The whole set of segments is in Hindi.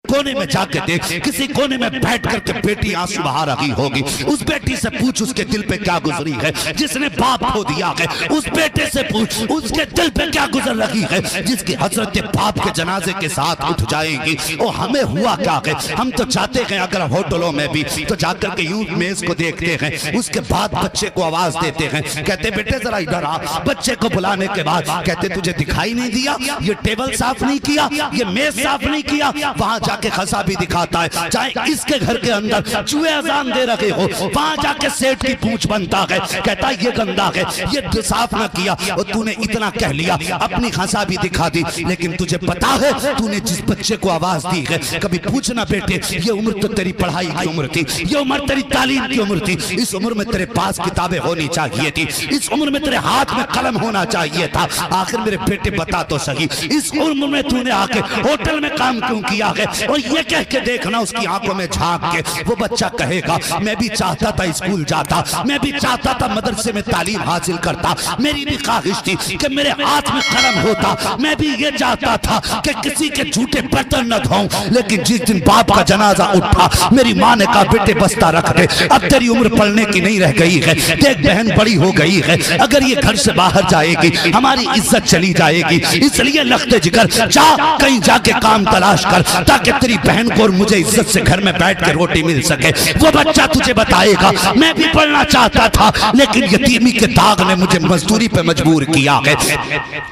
कोने में जाके देख, किसी कोने में बैठ करके बेटी आंसू बहा रही होगी। उस बेटी से पूछ उसके दिल पे क्या गुजरी है जिसने बाप खो दिया है। उस बेटे से पूछ उसके दिल पे क्या गुजर रही है जिसकी हजरत बाप के जनाजे के साथ उठ जाएगी। और हमें हुआ क्या है, हम तो चाहते हैं अगर होटलों में भी तो जाकर के यूं मेज को देखते हैं, उसके बाद बच्चे को आवाज देते हैं, कहते बेटे जरा इधर आ। बच्चे को बुलाने के बाद कहते तुझे दिखाई नहीं दिया, ये टेबल साफ नहीं किया, ये मेज साफ नहीं किया। वहां जाके खसा भी दिखाता है, चाहे इसके घर के अंदर चूहे अजान दे रहे हो, वहां जाके सेठ की पूंछ बनता है, कहता ये गंदा है, ये साफ ना किया। और तूने इतना कह लिया, अपनी खसा भी दिखा दी, लेकिन तुझे पता है तूने जिस बच्चे को आवाज दी है, कभी पूछना बेटे ये उम्र तो तेरी पढ़ाई की उम्र थी, ये उम्र तेरी तालीम की उम्र थी, इस उम्र में तेरे पास किताबें होनी चाहिए थी, इस उम्र में तेरे हाथ में कलम होना चाहिए था। आखिर मेरे बेटे बता तो सही, इस उम्र में तूने आके होटल में काम क्यों किया है? और ये कह के देखना उसकी आंखों में झांक के वो बच्चा कहेगा मैं भी चाहता था स्कूल जाता, मैं भी चाहता था मदरसे में तालीम हासिल करता, मेरी भी ख्वाहिश थी कि मेरे हाथ में कलम होता, मैं भी ये चाहता था कि किसी के झूठे बर्तन न धोऊं। लेकिन जिस दिन बाप का जनाजा उठा, मेरी माँ ने कहा बेटे बस्ता रख दे, अब तेरी उम्र पढ़ने की नहीं रह गई है, देख बहन बड़ी हो गई है, अगर ये घर से बाहर जाएगी हमारी इज्जत चली जाएगी, इसलिए लख्ते जिगर जा कहीं जाके काम तलाश कर ताकि तेरी बहन को और मुझे इज्जत से घर में बैठ के रोटी मिल सके। वो बच्चा तुझे बताएगा मैं भी पढ़ना चाहता था, लेकिन यतीमी के दाग ने मुझे मजदूरी पे मजबूर किया है,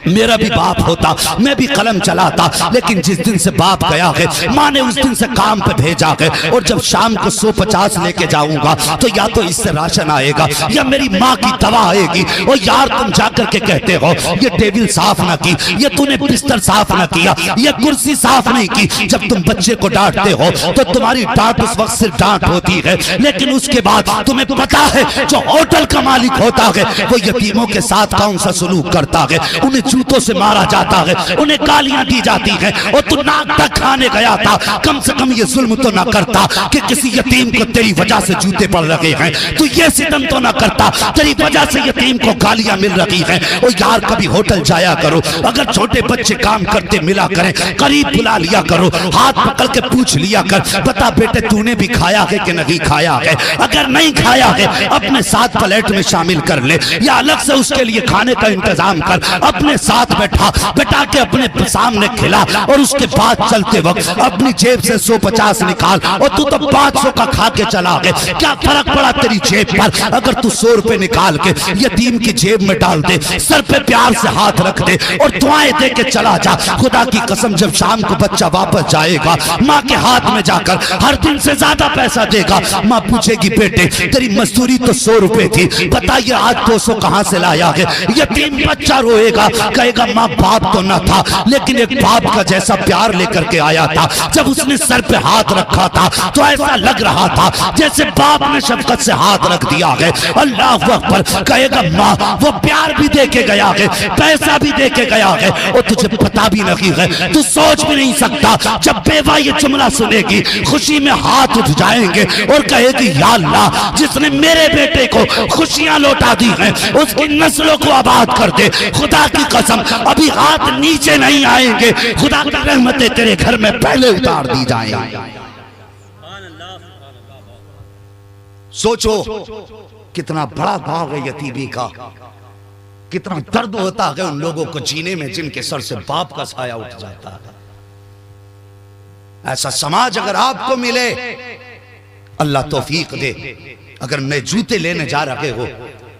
मेरा भी बाप होता मैं भी कलम चलाता, लेकिन जिस दिन से बाप गया है माँ ने उस दिन से काम पे भेजा है, और जब शाम को 150 लेके जाऊंगा तो या तो इससे राशन आएगा या मेरी माँ की दवा आएगी। और यार तुम जाकर के कहते हो ये टेबल साफ ना की, ये तूने बिस्तर साफ ना किया, ये कुर्सी साफ नहीं की। जब तुम बच्चे को डांटते हो तो तुम्हारी डांट उस वक्त सिर्फ डांट होती है, लेकिन उसके बाद तुम्हें पता है जो होटल का मालिक होता है वो यतीमों के साथ कौन सा सलूक करता है, उन्हें जूतों से मारा जाता है, उन्हें गालियां दी जाती हैं। और तू नाक तक खाने गया था, कम से कम ये जुल्म तो ना करता कि किसी यतीम को तेरी वजह से जूते पड़ रहे हैं, तू ये सितम तो ना करता तेरी वजह से यतीम को गालियां मिल रही हैं। और यार कभी होटल जाया करो, अगर छोटे बच्चे काम करते मिला करें, करीब बुला लिया करो, हाथ पकड़ के पूछ लिया कर बता बेटे तूने भी खाया है कि नहीं खाया है, अगर नहीं खाया है अपने साथ प्लेट में शामिल कर ले, या अलग से उसके लिए खाने का इंतजाम कर, अपने साथ बैठा के अपने सामने खिला, और उसके बाद चलते वक्त अपनी जेब से 150 निकाल, और तू तो 500 का खा के चला गया, क्या फर्क पड़ा तेरी जेब पर? अगर तू 100 रुपए निकाल के यतीम की जेब में डाल दे, सर पे प्यार से हाथ रख दे और दुआएं दे के चला जा, खुदा की कसम जब शाम को बच्चा वापस जाएगा माँ के हाथ में जाकर हर दिन से ज्यादा पैसा देगा, माँ पूछेगी बेटे तेरी मजदूरी तो 100 रुपए थी, बताइए आज 200 कहाँ से लाया है? यतीम बच्चा रोएगा, कहेगा माँ बाप तो न था, लेकिन एक बाप का जैसा प्यार लेकर के आया था, जब उसने सर पे हाथ रखा था तो ऐसा लग रहा था जैसे बाप ने शफकत से हाथ रख दिया है। अल्लाह अकबर, कहेगा माँ वो प्यार भी दे के गया है, पैसा भी दे के गया है, और तुझे पता भी नहीं है, तू सोच भी नहीं सकता जब बेवा ये जुमला सुनेगी खुशी में हाथ उठ जाएंगे और कहेगी या अल्लाह जिसने मेरे बेटे को खुशियां लौटा दी हैं उसकी नस्लों को आबाद कर दे, खुदा की कसम अभी हाथ नीचे नहीं आएंगे, खुदा की रहमतें तेरे घर में पहले उतार दी जाएंगी। सोचो कितना बड़ा भाव है यतीमी का, कितना दर्द होता है उन लोगों को जीने में जिनके सर से बाप का साया उठ जाता है। ऐसा समाज अगर आपको मिले अल्लाह तौफीक दे, अगर नए जूते लेने जा रहे हो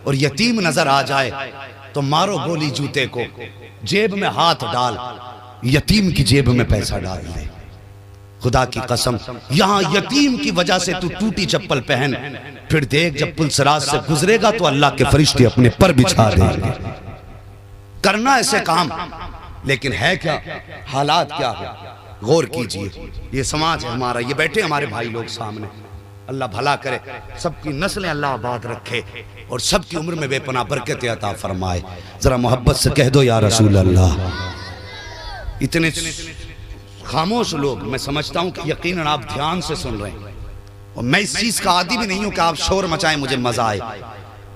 और यतीम नजर आ जाए तो मारो गोली जूते को, जेब में हाथ डाल, यतीम की जेब में पैसा डाल दे। खुदा की कसम यहां यतीम की वजह से तू टूटी चप्पल पहन, फिर देख जब पुलसराज से गुजरेगा तो अल्लाह के फरिश्ते अपने पर बिछा देंगे। करना ऐसे काम, लेकिन है क्या, हालात क्या है, गौर कीजिए। ये समाज है हमारा, ये बैठे हमारे भाई लोग सामने, अल्लाह भला करे, सबकी नस्लें अल्लाह आबाद रखे और सबकी उम्र में बेपनाह बरकत अता फरमाए। जरा मोहब्बत से कह दो या रसूल अल्लाह। इतने खामोश लोग, मैं समझता हूं कि यकीनन आप ध्यान से सुन रहे हैं, और मैं इस चीज का आदी भी नहीं हूं कि आप शोर मचाएं मुझे मजा आए,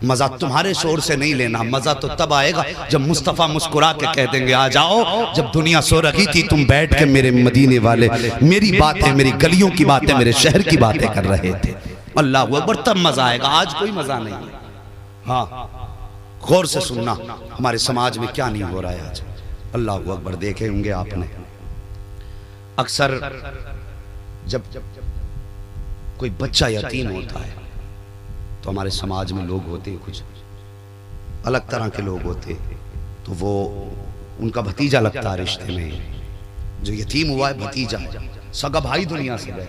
मजा तुम्हारे शोर से नहीं लेना, मजा तो तब आएगा जब मुस्तफ़ा मुस्कुरा के कह देंगे आ जाओ। जब दुनिया सो रही थी तुम बैठ के मेरे मदीने वाले मेरी बातें, मेरी गलियों की बातें, मेरे शहर की बातें कर रहे थे। अल्लाह अकबर, तब मजा आएगा। आज कोई मजा नहीं है। हाँ, गौर से सुनना हमारे समाज में क्या नहीं हो रहा है आज। अल्लाह अकबर, देखे होंगे आपने अक्सर जब कोई बच्चा यतीम होता है तो हमारे समाज में लोग होते हैं, कुछ अलग तरह के लोग होते, तो वो उनका भतीजा लगता है रिश्ते में। जो यतीम हुआ है भतीजा, सगा भाई दुनिया से गया,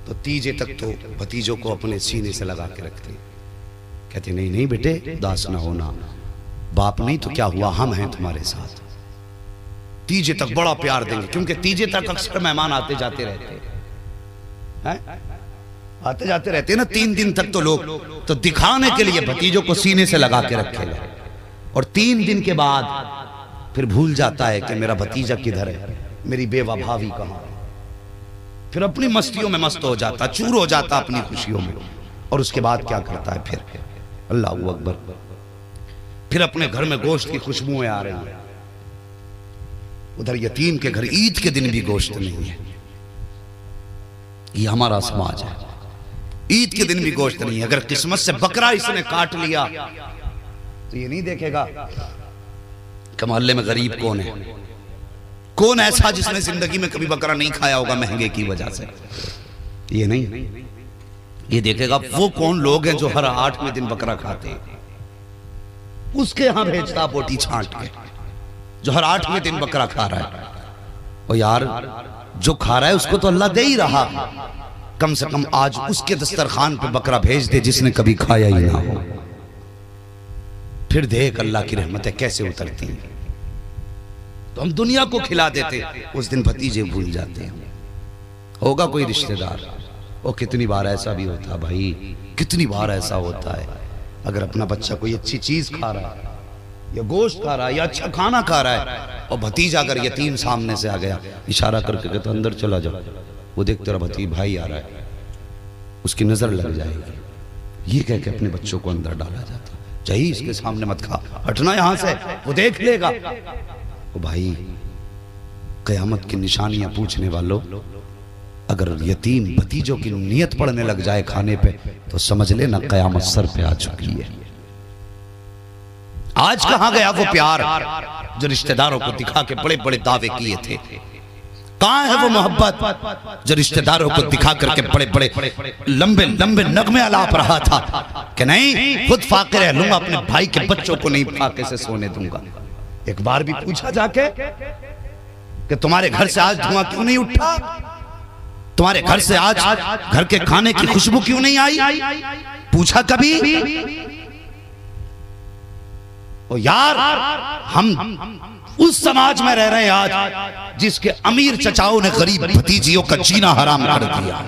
तो तीजे तक तो भतीजों को अपने सीने से लगा के रखते। कहते नहीं नहीं बेटे, उदास ना होना, बाप नहीं तो क्या हुआ, हम हैं तुम्हारे साथ। तीजे तक बड़ा प्यार देंगे, क्योंकि तीजे तक अक्सर मेहमान आते जाते रहते हैं, आते जाते रहते ना 3 दिन तक। तो लोग तो दिखाने के लिए भतीजों को सीने से लगा के रखे, और 3 दिन के बाद फिर भूल जाता है कि मेरा भतीजा किधर है, मेरी बेवा भाभी कहाँ है। फिर अपनी मस्तियों में मस्त हो जाता, चूर हो जाता अपनी खुशियों में। और उसके बाद क्या करता है फिर, अल्लाह अकबर, फिर अपने घर में गोश्त की खुशबुएं आ रही हैं। उधर यतीम के घर ईद के दिन भी गोश्त नहीं है। ये हमारा समाज है, ईद के दिन भी गोश्त नहीं है। अगर किस्मत से बकरा इसने काट लिया तो ये नहीं देखेगा कि मोहल्ले में गरीब कौन है, कौन ऐसा जिसने जिंदगी में कभी बकरा नहीं खाया होगा महंगे की वजह से। ये नहीं, ये देखेगा वो कौन लोग हैं जो हर 8वें दिन बकरा खाते हैं, उसके यहां भेजता बोटी छांट के, जो हर 8वें दिन बकरा खा रहा है। और यार जो खा रहा है उसको तो अल्लाह दे ही रहा, कम से कम आज उसके दस्तरखान पे बकरा भेज दे जिसने कभी खाया ही ना हो। फिर देख अल्लाह की रहमतें कैसे उतरती हैं। तो हम दुनिया को खिला देते, उस दिन भतीजे भूल जाते हैं। होगा कोई रिश्तेदार, वो कितनी बार ऐसा भी होता भाई, कितनी बार ऐसा होता है। अगर अपना बच्चा कोई अच्छी चीज खा रहा है या गोश्त खा रहा है या अच्छा खाना खा रहा है, और भतीजा अगर यतीम सामने से आ गया, इशारा करके कहता अंदर चला जाओ, वो देख तेरा भतीजा भाई आ रहा है, उसकी नजर लग जाएगी। ये कह के अपने बच्चों को अंदर डाला जाता, चाहिए इसके सामने मत खा, हटना यहां से, वो देख लेगा। ओ भाई, कयामत की निशानियां पूछने वालों, अगर यतीम भतीजों की नियत पड़ने लग जाए खाने पे, तो समझ लेना कयामत सर पे आ चुकी है। आज कहां गया वो प्यार जो रिश्तेदारों को दिखा के बड़े बड़े दावे किए थे? कहां है वो मोहब्बत जो रिश्तेदारों को दिखा करके बड़े बड़े लंबे लंबे नगमे आलाप रहा था कि नहीं खुद फाके रह लूंगा, अपने भाई के बच्चों को नहीं फाके से सोने दूंगा। एक बार भी पूछा जाके कि तुम्हारे घर से आज धुआं क्यों नहीं उठा, तुम्हारे घर से आज घर के खाने की खुशबू क्यों नहीं आई? पूछा कभी? ओ यार, हम उस समाज में रह रहे हैं आज जिसके अमीर चचाओं ने गरीब भतीजियों का जीना हराम कर दिया।